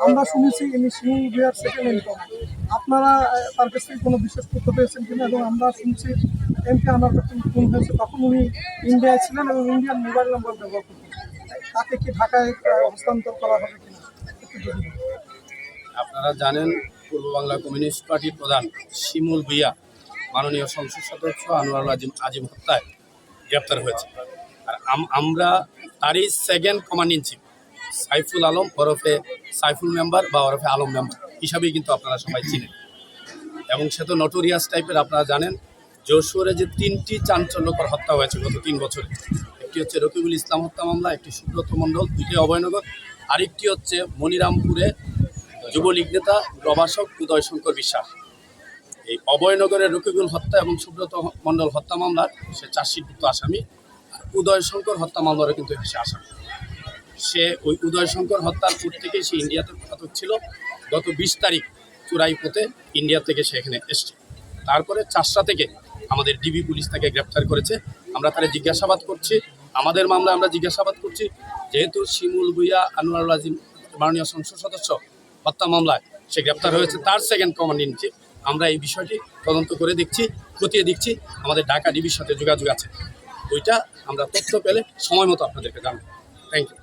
আমরা শুনেছি ইনি শিমুল ভূঁইয়ার সেকেন্ড ইনকাম। আপনারা তার কাছ থেকে কোনো বিশেষ তথ্য পেয়েছেন কিনা? এবং আমরা শুনছি এমপি আনার যখন খুন হয়েছে তখন উনি ইন্ডিয়ায় ছিলেন এবং ইন্ডিয়ান মোবাইল নাম্বার ব্যবহার করতেন। তাকে কি ঢাকায় হস্তান্তর করা হবে কিনা? আপনারা জানেন পূর্ব বাংলা কমিউনিস্ট পার্টির প্রধান শিমুল ভূঁইয়া মাননীয় সংসদ সদস্য আনোয়ারুল আজিম হত্যায় গ্রেপ্তার হয়েছে। আর আমরা তারই second command in chief Saiful Alam ওরফে সাইফুল মেম্বার বা ওরফে আলম মেম্বার হিসাবেই কিন্তু আপনারা সবাই চিনেন। এবং সে তো নটোরিয়াস টাইপের। আপনারা জানেন যশোরে যে 3টি চাঞ্চল্যকর হত্যা হয়েছে গত 3 বছরে, একটি হচ্ছে রকিবুল ইসলাম হত্যা মামলা, একটি সুব্রত মণ্ডল, 2টি অভয়নগর, আরেকটি হচ্ছে মনিরামপুরে যুবলীগ নেতা প্রভাষক উদয় শঙ্কর বিশ্বাস। এই অভয়নগরের রকিবুল হত্যা এবং সুব্রত মণ্ডল হত্যা মামলার সে চার্জশিটভুক্ত আসামি। উদয় শঙ্কর হত্যা মামলারও কিন্তু সে আসামি। সে ওই উদয় শঙ্কর হত্যার পর থেকেই সে ইন্ডিয়াতে পলাতক ছিল। গত 20 তারিখ চোরাই পথে ইন্ডিয়া থেকে সে এখানে এসছে। তারপরে চারশা থেকে আমাদের ডিবি পুলিশ তাকে গ্রেপ্তার করেছে। আমরা তারা জিজ্ঞাসাবাদ করছি, আমাদের মামলা আমরা জিজ্ঞাসাবাদ করছি। যেহেতু শিমুল ভূঁইয়া আনোয়ারুল আজিম মাননীয় সংসদ সদস্য হত্যা মামলায় সে গ্রেপ্তার হয়েছে, তার সেকেন্ড কমান্ড ইন চিফ, আমরা এই বিষয়টি তদন্ত করে দেখছি, খতিয়ে দেখছি। আমাদের ঢাকা ডিবির সাথে যোগাযোগ আছে। ওইটা আমরা তথ্য পেলে সময় মতো আপনাদেরকে জানাবো। Thank you.